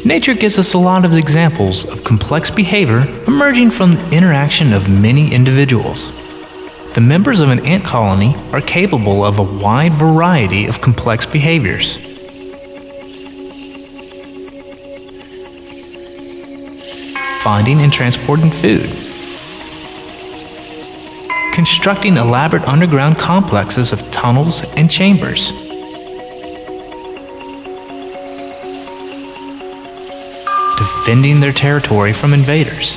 Nature gives us a lot of examples of complex behavior emerging from the interaction of many individuals. The members of an ant colony are capable of a wide variety of complex behaviors. Finding and transporting food. Constructing elaborate underground complexes of tunnels and chambers. Defending their territory from invaders.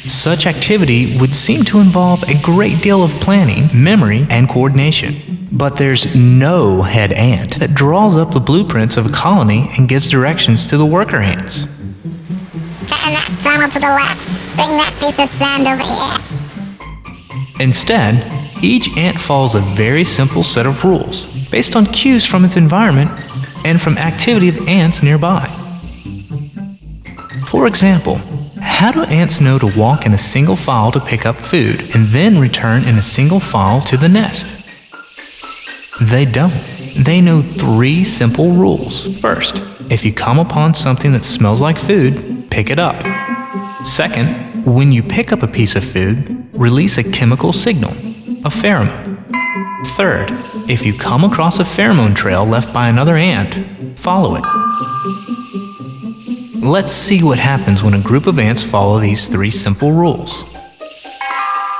Such activity would seem to involve a great deal of planning, memory, and coordination. But there's no head ant that draws up the blueprints of a colony and gives directions to the worker ants. Turn that tunnel to the left. Bring that piece of sand over here. Instead, each ant follows a very simple set of rules based on cues from its environment and from activity of ants nearby. For example, how do ants know to walk in a single file to pick up food and then return in a single file to the nest? They don't. They know 3 simple rules. First, if you come upon something that smells like food, pick it up. Second, when you pick up a piece of food, release a chemical signal, a pheromone. Third, if you come across a pheromone trail left by another ant, follow it. Let's see what happens when a group of ants follow these 3 simple rules.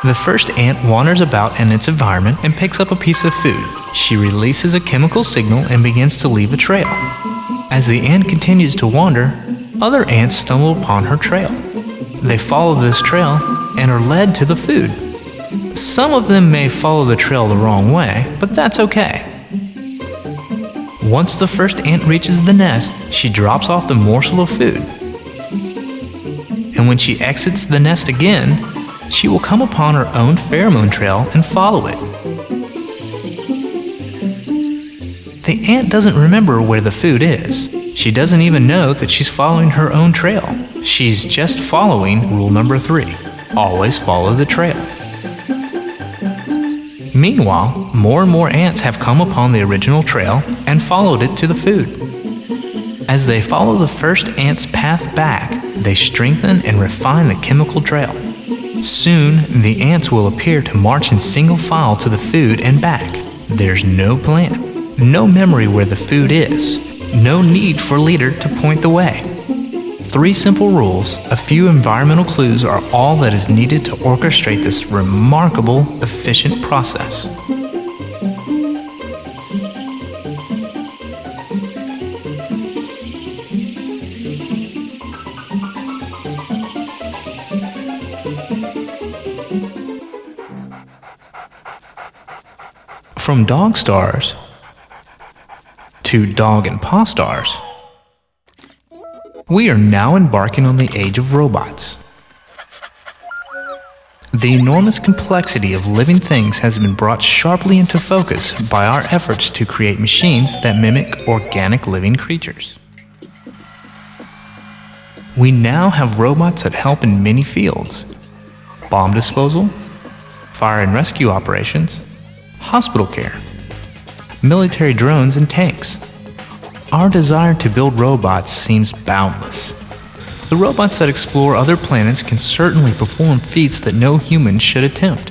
The first ant wanders about in its environment and picks up a piece of food. She releases a chemical signal and begins to leave a trail. As the ant continues to wander, other ants stumble upon her trail. They follow this trail and are led to the food. Some of them may follow the trail the wrong way, but that's okay. Once the first ant reaches the nest, she drops off the morsel of food. And when she exits the nest again, she will come upon her own pheromone trail and follow it. The ant doesn't remember where the food is. She doesn't even know that she's following her own trail. She's just following rule number 3. Always follow the trail. Meanwhile, more and more ants have come upon the original trail and followed it to the food. As they follow the first ant's path back, they strengthen and refine the chemical trail. Soon, the ants will appear to march in single file to the food and back. There's no plan, no memory where the food is, no need for a leader to point the way. 3 simple rules, a few environmental clues are all that is needed to orchestrate this remarkable, efficient process. From dog stars to dog and paw stars, we are now embarking on the age of robots. The enormous complexity of living things has been brought sharply into focus by our efforts to create machines that mimic organic living creatures. We now have robots that help in many fields: bomb disposal, fire and rescue operations, hospital care, military drones and tanks. Our desire to build robots seems boundless. The robots that explore other planets can certainly perform feats that no human should attempt.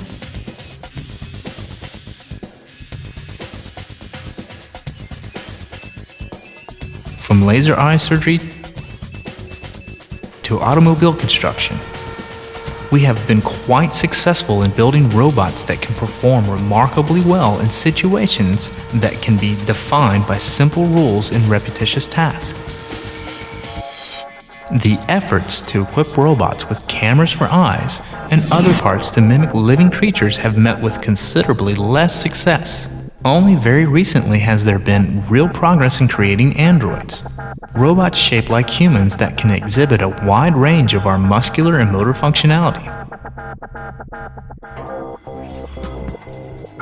From laser eye surgery to automobile construction, we have been quite successful in building robots that can perform remarkably well in situations that can be defined by simple rules and repetitious tasks. The efforts to equip robots with cameras for eyes and other parts to mimic living creatures have met with considerably less success. Only very recently has there been real progress in creating androids, robots shaped like humans that can exhibit a wide range of our muscular and motor functionality.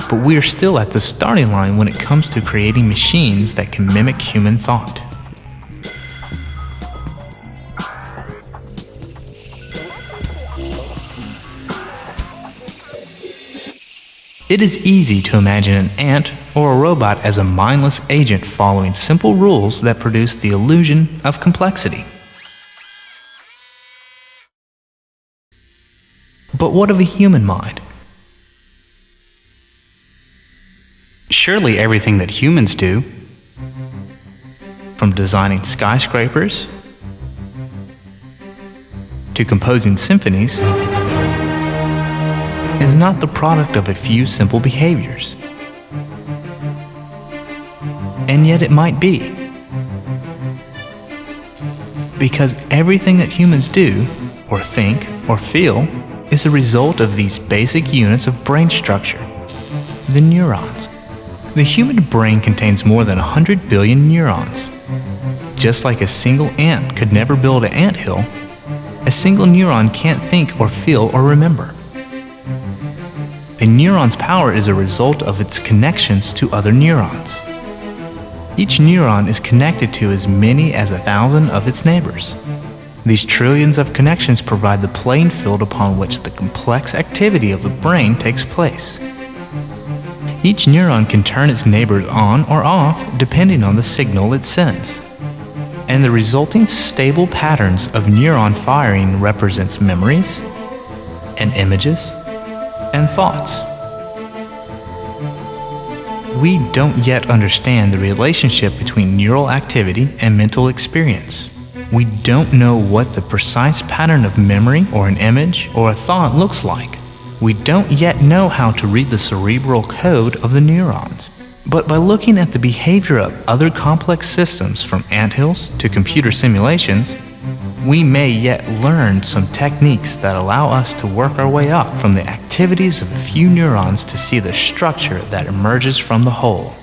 But we are still at the starting line when it comes to creating machines that can mimic human thought. It is easy to imagine an ant or a robot as a mindless agent following simple rules that produce the illusion of complexity. But what of a human mind? Surely everything that humans do, from designing skyscrapers to composing symphonies, is not the product of a few simple behaviors. And yet it might be. Because everything that humans do, or think, or feel, is a result of these basic units of brain structure, the neurons. The human brain contains more than 100 billion neurons. Just like a single ant could never build an anthill, a single neuron can't think or feel or remember. A neuron's power is a result of its connections to other neurons. Each neuron is connected to as many as 1,000 of its neighbors. These trillions of connections provide the playing field upon which the complex activity of the brain takes place. Each neuron can turn its neighbors on or off depending on the signal it sends. And the resulting stable patterns of neuron firing represents memories and images and thoughts. We don't yet understand the relationship between neural activity and mental experience. We don't know what the precise pattern of memory or an image or a thought looks like. We don't yet know how to read the cerebral code of the neurons. But by looking at the behavior of other complex systems from anthills to computer simulations, we may yet learn some techniques that allow us to work our way up from the activities of a few neurons to see the structure that emerges from the whole.